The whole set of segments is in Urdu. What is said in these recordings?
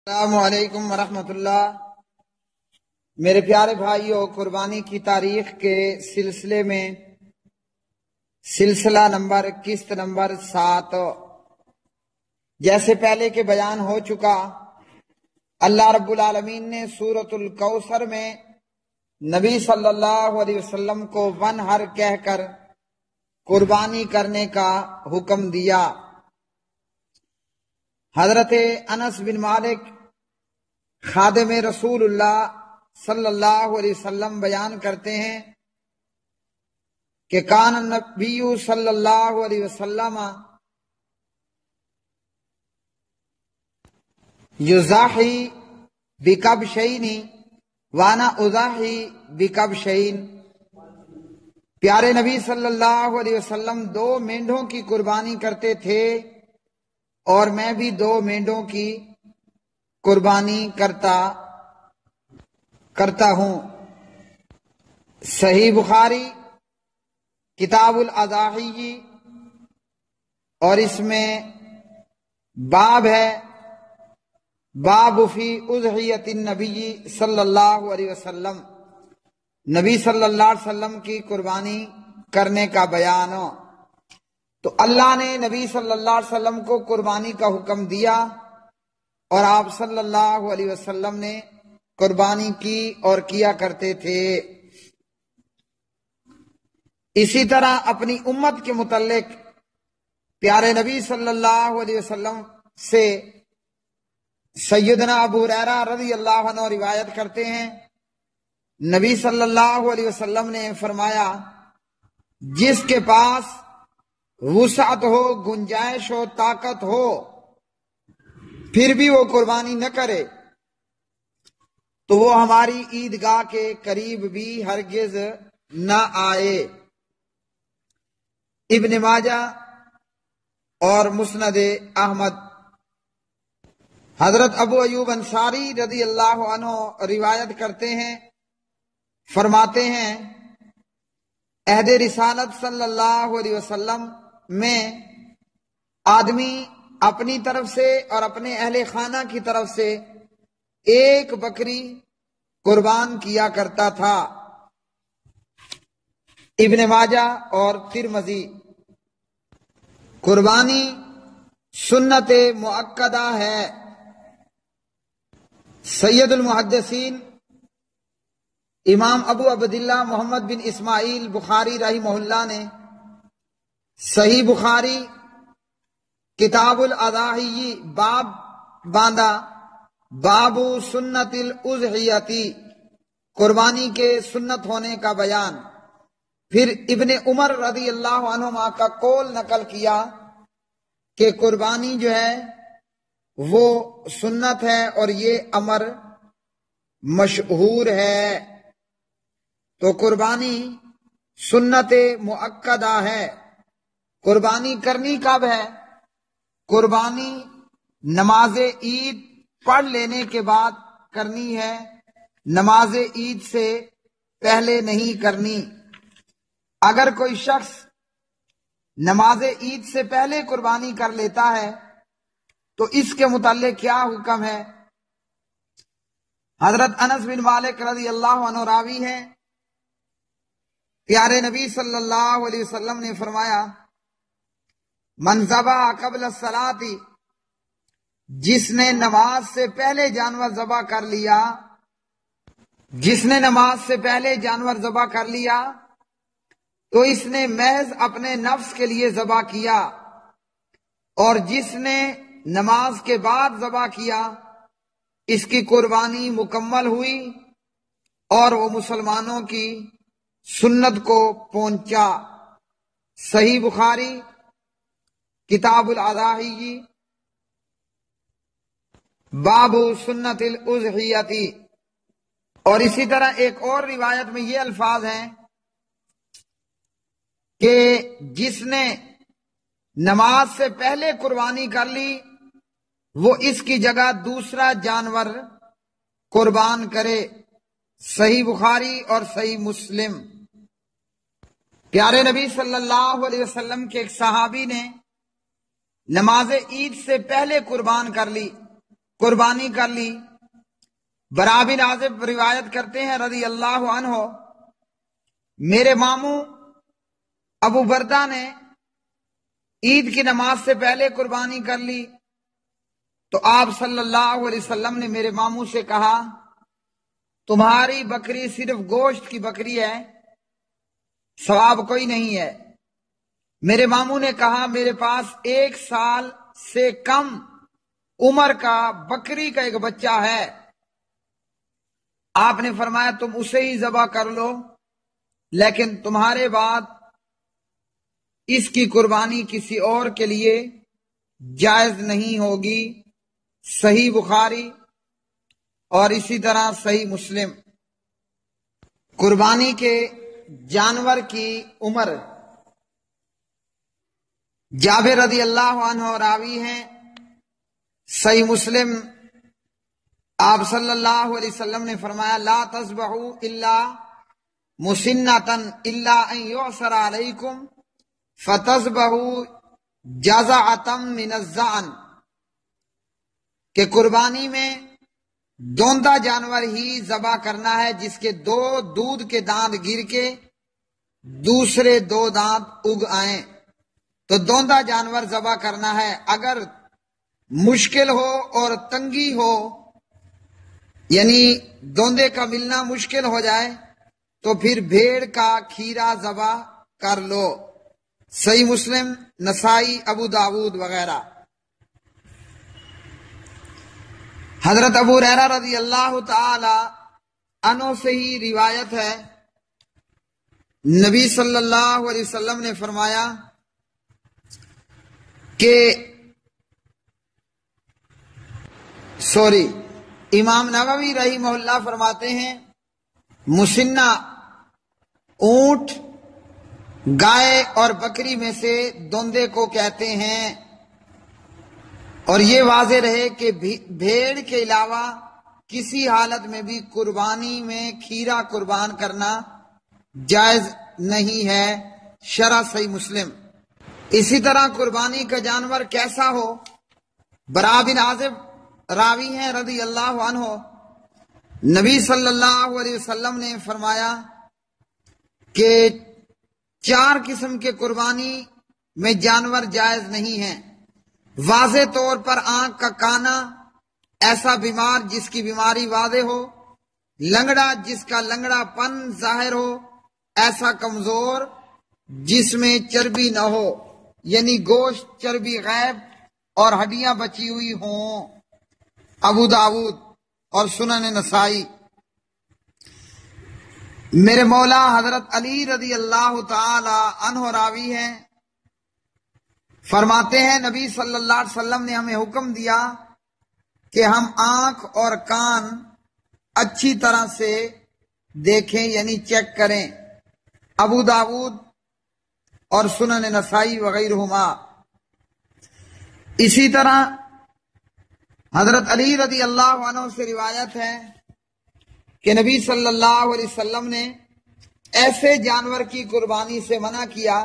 السلام علیکم ورحمۃ اللہ۔ میرے پیارے بھائیوں، قربانی کی تاریخ کے سلسلے میں سلسلہ نمبر قسط نمبر 7 جیسے پہلے کے بیان ہو چکا، اللہ رب العالمین نے سورۃ الکوثر میں نبی صلی اللہ علیہ وسلم کو ونہر کہہ کر قربانی کرنے کا حکم دیا۔ حضرت انس بن مالک خادم رسول اللہ صلی اللہ علیہ وسلم بیان کرتے ہیں کہ کان النبی صلی اللہ علیہ وسلم یضاحی بکبشین وانا اضاحی بکبشین۔ پیارے نبی صلی اللہ علیہ وسلم 2 مینڈوں کی قربانی کرتے تھے اور میں بھی 2 مینڈوں کی قربانی کرتا ہوں۔ صحیح بخاری کتاب الاضاحی، اور اس میں باب ہے، باب فی اضحیۃ النبی صلی اللہ علیہ وسلم، نبی صلی اللہ علیہ وسلم کی قربانی کرنے کا بیان۔ تو اللہ نے نبی صلی اللہ علیہ وسلم کو قربانی کا حکم دیا اور آپ صلی اللہ علیہ وسلم نے قربانی کی اور کیا کرتے تھے۔ اسی طرح اپنی امت کے متعلق پیارے نبی صلی اللہ علیہ وسلم سے سیدنا ابو ہریرہ رضی اللہ عنہ روایت کرتے ہیں، نبی صلی اللہ علیہ وسلم نے فرمایا، جس کے پاس وسعت ہو، گنجائش ہو، طاقت ہو، پھر بھی وہ قربانی نہ کرے تو وہ ہماری عیدگاہ کے قریب بھی ہرگز نہ آئے۔ ابن ماجہ اور مسند احمد۔ حضرت ابو ایوب انصاری رضی اللہ عنہ روایت کرتے ہیں، فرماتے ہیں، عہد رسالت صلی اللہ علیہ وسلم میں آدمی اپنی طرف سے اور اپنے اہل خانہ کی طرف سے 1 بکری قربان کیا کرتا تھا۔ ابن ماجہ اور ترمذی۔ قربانی سنت مؤکدہ ہے۔ سید المحدثین امام ابو عبداللہ محمد بن اسماعیل بخاری رحمہ اللہ نے صحیح بخاری کتاب الاضاحی باب باندھا، باب سنت الاضحیتی، قربانی کے سنت ہونے کا بیان۔ پھر ابن عمر رضی اللہ عنہما کا قول نقل کیا کہ قربانی جو ہے وہ سنت ہے اور یہ امر مشہور ہے۔ تو قربانی سنت مؤکدہ ہے۔ قربانی کرنی کب ہے؟ قربانی نماز عید پڑھ لینے کے بعد کرنی ہے، نماز عید سے پہلے نہیں کرنی۔ اگر کوئی شخص نماز عید سے پہلے قربانی کر لیتا ہے تو اس کے متعلق کیا حکم ہے؟ حضرت انس بن مالک رضی اللہ عنہ راوی ہیں، پیارے نبی صلی اللہ علیہ وسلم نے فرمایا، من ذبح قبل الصلاۃ، جس نے نماز سے پہلے جانور ذبح کر لیا، جس نے نماز سے پہلے جانور ذبح کر لیا تو اس نے محض اپنے نفس کے لیے ذبح کیا، اور جس نے نماز کے بعد ذبح کیا اس کی قربانی مکمل ہوئی اور وہ مسلمانوں کی سنت کو پہنچا۔ صحیح بخاری کتاب الاضاحی باب سنت الاضحیتی۔ اور اسی طرح ایک اور روایت میں یہ الفاظ ہیں کہ جس نے نماز سے پہلے قربانی کر لی وہ اس کی جگہ دوسرا جانور قربان کرے۔ صحیح بخاری اور صحیح مسلم۔ پیارے نبی صلی اللہ علیہ وسلم کے ایک صحابی نے نماز عید سے پہلے قربان کر لی قربانی کر لی۔ برا بن عازب روایت کرتے ہیں رضی اللہ عنہ، میرے ماموں ابو بردہ نے عید کی نماز سے پہلے قربانی کر لی، تو آپ صلی اللہ علیہ وسلم نے میرے ماموں سے کہا تمہاری بکری صرف گوشت کی بکری ہے، ثواب کوئی نہیں ہے۔ میرے ماموں نے کہا میرے پاس 1 سال سے کم عمر کا بکری کا ایک بچہ ہے۔ آپ نے فرمایا تم اسے ہی ذبح کر لو، لیکن تمہارے بعد اس کی قربانی کسی اور کے لیے جائز نہیں ہوگی۔ صحیح بخاری اور اسی طرح صحیح مسلم۔ قربانی کے جانور کی عمر، جابر رضی اللہ عنہ راوی ہیں، صحیح مسلم، آپ صلی اللہ علیہ وسلم نے فرمایا لا تذبحوا الا مسنۃ الا ان یعصر علیکم فتذبحوا جزعۃ من الظأن، کہ قربانی میں دوندا جانور ہی ذبح کرنا ہے جس کے 2 دودھ کے دانت گر کے دوسرے 2 دانت اگ آئیں، تو دوندا جانور ذبح کرنا ہے۔ اگر مشکل ہو اور تنگی ہو، یعنی دوندے کا ملنا مشکل ہو جائے، تو پھر بھیڑ کا کھیرا ذبح کر لو۔ صحیح مسلم، نسائی، ابو داود وغیرہ۔ حضرت ابو ہریرہ رضی اللہ تعالی عنہ سے ہی روایت ہے، نبی صلی اللہ علیہ وسلم نے فرمایا کہ امام نووی رحمہ اللہ فرماتے ہیں مسنہ اونٹ، گائے اور بکری میں سے دوندے کو کہتے ہیں، اور یہ واضح رہے کہ بھیڑ کے علاوہ کسی حالت میں بھی قربانی میں کھیرا قربان کرنا جائز نہیں ہے۔ شرح صحیح مسلم۔ اسی طرح قربانی کا جانور کیسا ہو، برا بن عازب راوی ہیں رضی اللہ عنہ، نبی صلی اللہ علیہ وسلم نے فرمایا کہ 4 قسم کے قربانی میں جانور جائز نہیں ہیں۔ واضح طور پر آنکھ کا کانا، ایسا بیمار جس کی بیماری واضح ہو، لنگڑا جس کا لنگڑا پن ظاہر ہو، ایسا کمزور جس میں چربی نہ ہو، یعنی گوشت چربی غائب اور ہڈیاں بچی ہوئی ہوں۔ ابو داود اور سنن نسائی۔ میرے مولا حضرت علی رضی اللہ تعالی عنہ راوی ہیں، فرماتے ہیں نبی صلی اللہ علیہ وسلم نے ہمیں حکم دیا کہ ہم آنکھ اور کان اچھی طرح سے دیکھیں، یعنی چیک کریں۔ ابو داود اور سنن نسائی وغیرہما۔ اسی طرح حضرت علی رضی اللہ عنہ سے روایت ہے کہ نبی صلی اللہ علیہ وسلم نے ایسے جانور کی قربانی سے منع کیا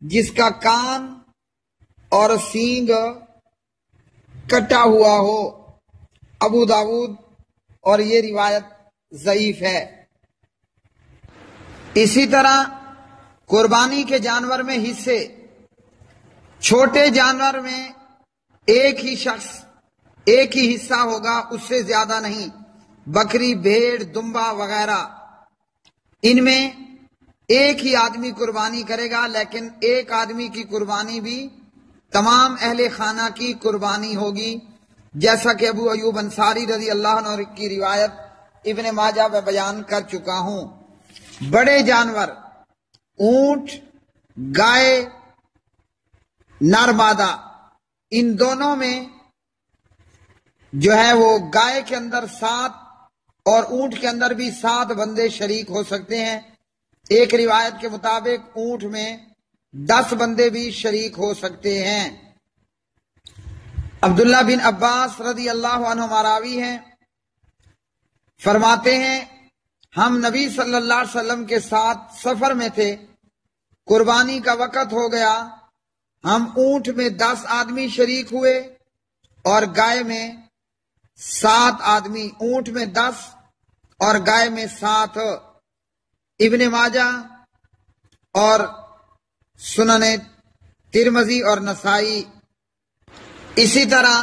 جس کا کان اور سینگ کٹا ہوا ہو۔ ابو داود، اور یہ روایت ضعیف ہے۔ اسی طرح قربانی کے جانور میں حصے، چھوٹے جانور میں ایک ہی حصہ ہوگا، اس سے زیادہ نہیں۔ بکری، بھیڑ، دمبا وغیرہ، ان میں ایک ہی آدمی قربانی کرے گا، لیکن ایک آدمی کی قربانی بھی تمام اہل خانہ کی قربانی ہوگی، جیسا کہ ابو ایوب انصاری رضی اللہ عنہ کی روایت ابن ماجہ میں بیان کر چکا ہوں۔ بڑے جانور، اونٹ، گائے، نر مادہ، ان دونوں میں جو ہے وہ گائے کے اندر 7 اور اونٹ کے اندر بھی 7 بندے شریک ہو سکتے ہیں۔ ایک روایت کے مطابق اونٹ میں 10 بندے بھی شریک ہو سکتے ہیں۔ عبداللہ بن عباس رضی اللہ عنہ راوی ہیں، فرماتے ہیں ہم نبی صلی اللہ علیہ وسلم کے ساتھ سفر میں تھے، قربانی کا وقت ہو گیا، ہم اونٹ میں 10 آدمی شریک ہوئے اور گائے میں 7 آدمی، اونٹ میں 10 اور گائے میں 7۔ ابن ماجہ اور سنن ترمذی اور نسائی۔ اسی طرح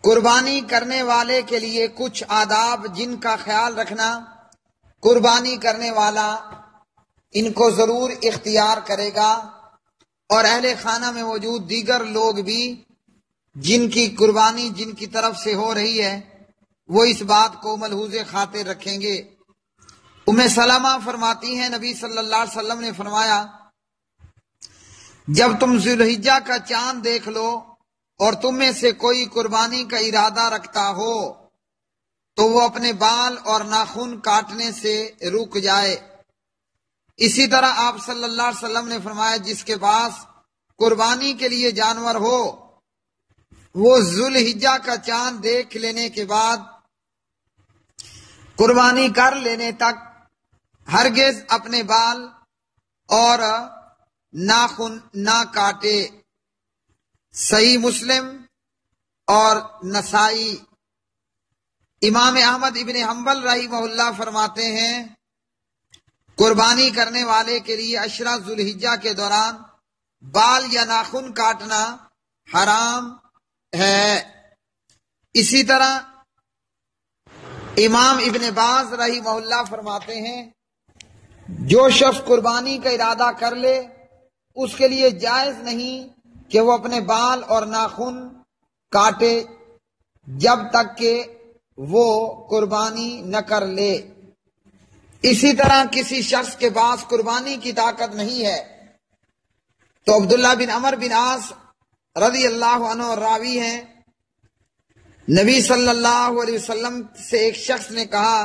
قربانی کرنے والے کے لیے کچھ آداب جن کا خیال رکھنا قربانی کرنے والا ان کو ضرور اختیار کرے گا، اور اہل خانہ میں موجود دیگر لوگ بھی جن کی قربانی جن کی طرف سے ہو رہی ہے وہ اس بات کو ملحوظ خاطر رکھیں گے۔ ام سلمہ فرماتی ہیں نبی صلی اللہ علیہ وسلم نے فرمایا، جب تم ذی الحجہ کا چاند دیکھ لو اور تم میں سے کوئی قربانی کا ارادہ رکھتا ہو تو وہ اپنے بال اور ناخن کاٹنے سے رک جائے۔ اسی طرح آپ صلی اللہ علیہ وسلم نے فرمایا، جس کے پاس قربانی کے لیے جانور ہو وہ ذی الحجہ کا چاند دیکھ لینے کے بعد قربانی کر لینے تک ہرگز اپنے بال اور ناخن نہ کاٹے۔ صحیح مسلم اور نسائی۔ امام احمد ابن حنبل رحمہ اللہ فرماتے ہیں، قربانی کرنے والے کے لیے عشرہ ذی الحجہ کے دوران بال یا ناخن کاٹنا حرام ہے۔ اسی طرح امام ابن باز رحمہ اللہ فرماتے ہیں، جو شخص قربانی کا ارادہ کر لے اس کے لیے جائز نہیں کہ وہ اپنے بال اور ناخن کاٹے جب تک کہ وہ قربانی نہ کر لے۔ اسی طرح کسی شخص کے پاس قربانی کی طاقت نہیں ہے تو عبداللہ بن عمرو بن عاص رضی اللہ عنہ راوی ہیں، نبی صلی اللہ علیہ وسلم سے ایک شخص نے کہا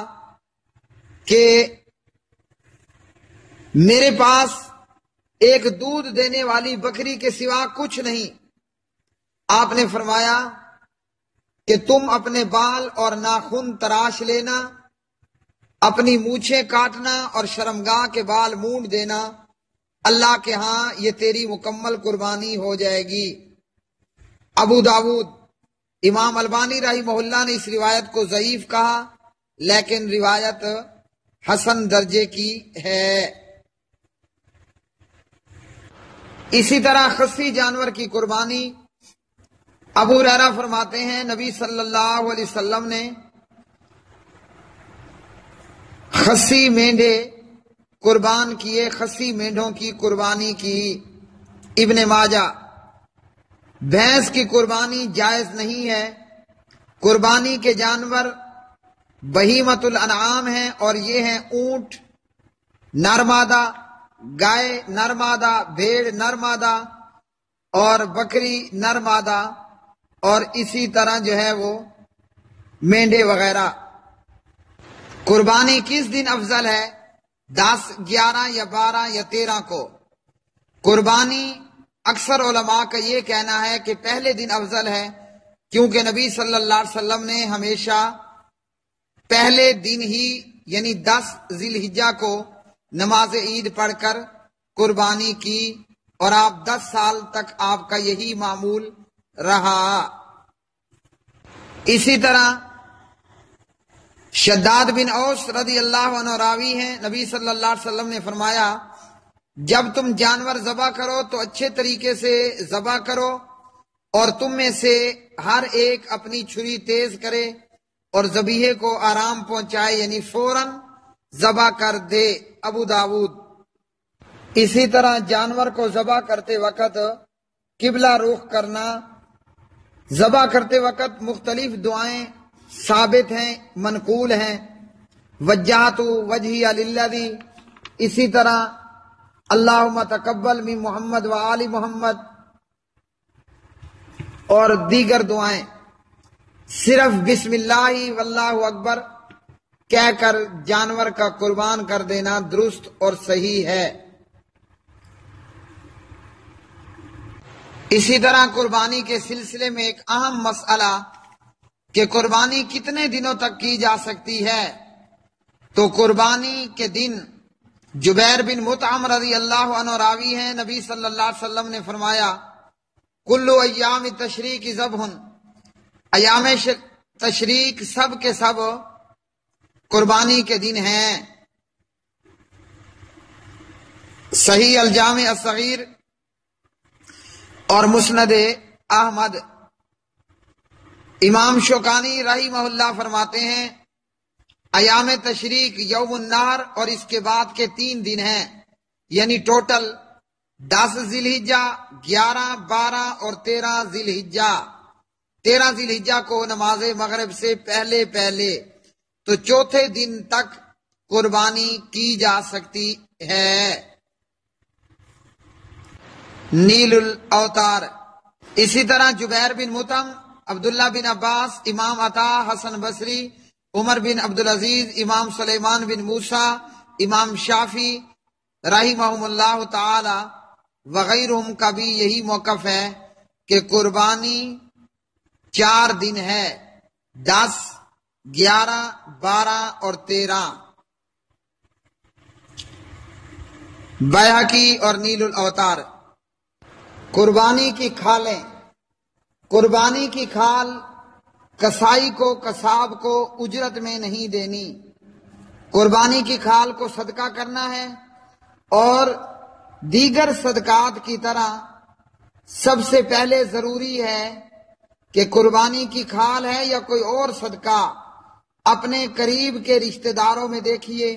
کہ میرے پاس ایک دودھ دینے والی بکری کے سوا کچھ نہیں۔ آپ نے فرمایا کہ تم اپنے بال اور ناخن تراش لینا، اپنی مونچھیں کاٹنا اور شرمگاہ کے بال مونڈ دینا، اللہ کے ہاں یہ تیری مکمل قربانی ہو جائے گی۔ ابو داود۔ امام البانی رحمہ اللہ نے اس روایت کو ضعیف کہا، لیکن روایت حسن درجے کی ہے۔ اسی طرح خصی جانور کی قربانی، ابو ہریرہ فرماتے ہیں نبی صلی اللہ علیہ وسلم نے خصی مینڈے قربان کیے، خصی مینڈوں کی قربانی کی۔ ابن ماجہ۔ بھینس کی قربانی جائز نہیں ہے۔ قربانی کے جانور بہیمۃ الانعام ہیں اور یہ ہیں اونٹ نرمادہ، گائے نرمادہ، بھیڑ نرمادہ اور بکری نرمادہ، اور اسی طرح جو ہے وہ مینڈے وغیرہ۔ قربانی کس دن افضل ہے؟ 10، 11 یا 12 یا 13 کو؟ قربانی اکثر علماء کا یہ کہنا ہے کہ پہلے دن افضل ہے، کیونکہ نبی صلی اللہ علیہ وسلم نے ہمیشہ پہلے دن ہی یعنی 10 ذی الحجہ کو نماز عید پڑھ کر قربانی کی، اور آپ 10 سال تک آپ کا یہی معمول رہا۔ اسی طرح شداد بن اوس رضی اللہ عنہ راوی ہیں، نبی صلی اللہ علیہ وسلم نے فرمایا، جب تم جانور ذبح کرو تو اچھے طریقے سے ذبح کرو، اور تم میں سے ہر ایک اپنی چھری تیز کرے اور ذبیحے کو آرام پہنچائے، یعنی فوراً ذبح کر دے۔ ابو داود۔ اسی طرح جانور کو ذبح کرتے وقت قبلہ رخ کرنا۔ ذبح کرتے وقت مختلف دعائیں ثابت ہیں، منقول ہیں، وجہت وجہی للذی، اسی طرح اللہم تقبل من محمد و آل محمد، اور دیگر دعائیں۔ صرف بسم اللہ واللہ اکبر کہہ کر جانور کا قربان کر دینا درست اور صحیح ہے۔ اسی طرح قربانی کے سلسلے میں ایک اہم مسئلہ کہ قربانی کتنے دنوں تک کی جا سکتی ہے، تو قربانی کے دن جبیر بن مطعم رضی اللہ عنہ راوی ہیں، نبی صلی اللہ علیہ وسلم نے فرمایا، کل ایام تشریق ذبح، ایام تشریق سب کے سب قربانی کے دن ہیں۔ صحیح الجامع الصغیر اور مسند احمد، امام شوکانی رحمہ اللہ فرماتے ہیں ایام تشریق یوم النحر اور اس کے بعد کے 3 دن ہیں، یعنی ٹوٹل 10 ذی الحجہ، 11، 12 اور 13 ذی الحجہ۔ 13 ذی الحجہ کو نماز مغرب سے پہلے تو چوتھے دن تک قربانی کی جا سکتی ہے۔ نیل الاوتار، اسی طرح جبیر بن مطعم، عبداللہ بن عباس، امام عطا، حسن بصری، عمر بن عبدالعزیز، امام سلیمان بن موسیٰ، امام شافعی رحمہم اللہ تعالی وغیرہم کا بھی یہی موقف ہے کہ قربانی 4 دن ہے، 10، 11، 12 اور 13۔ بیہقی اور نیل الاوتار۔ قربانی کی کھالیں، قربانی کی کھال کسائی کو، کساب کو اجرت میں نہیں دینی، قربانی کی کھال کو صدقہ کرنا ہے، اور دیگر صدقات کی طرح سب سے پہلے ضروری ہے کہ قربانی کی کھال ہے یا کوئی اور صدقہ اپنے قریب کے رشتہ داروں میں دیکھیے۔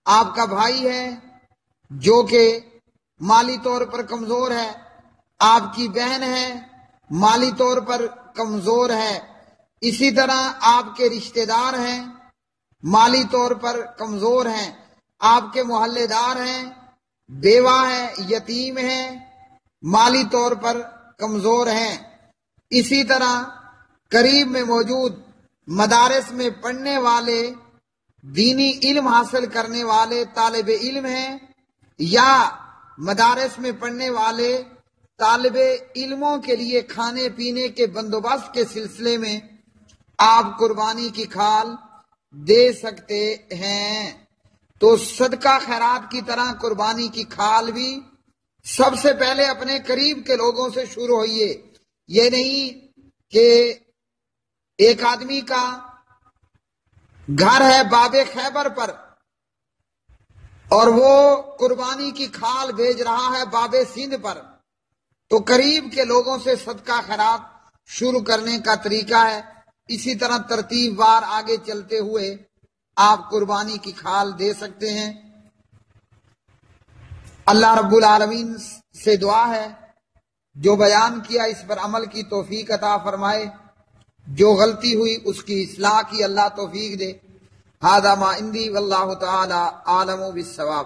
آپ کا بھائی ہے جو کہ مالی طور پر کمزور ہے، آپ کی بہن ہے مالی طور پر کمزور ہے، اسی طرح آپ کے رشتہ دار ہیں مالی طور پر کمزور ہیں، آپ کے محلے دار ہیں، بیوہ ہے، یتیم ہیں، مالی طور پر کمزور ہیں، اسی طرح قریب میں موجود مدارس میں پڑھنے والے، دینی علم حاصل کرنے والے طالب علم ہیں، یا مدارس میں پڑھنے والے طالب علموں کے لیے کھانے پینے کے بندوبست کے سلسلے میں آپ قربانی کی کھال دے سکتے ہیں۔ تو صدقہ خیرات کی طرح قربانی کی کھال بھی سب سے پہلے اپنے قریب کے لوگوں سے شروع ہوئیے۔ یہ نہیں کہ ایک آدمی کا گھر ہے باب خیبر پر اور وہ قربانی کی کھال بھیج رہا ہے باب سندھ پر، تو قریب کے لوگوں سے صدقہ خیرات شروع کرنے کا طریقہ ہے۔ اسی طرح ترتیب وار آگے چلتے ہوئے آپ قربانی کی کھال دے سکتے ہیں۔ اللہ رب العالمین سے دعا ہے جو بیان کیا اس پر عمل کی توفیق عطا فرمائے، جو غلطی ہوئی اس کی اصلاح کی اللہ توفیق دے۔ ھذا ما عندی واللہ تعالی عالم بالصواب۔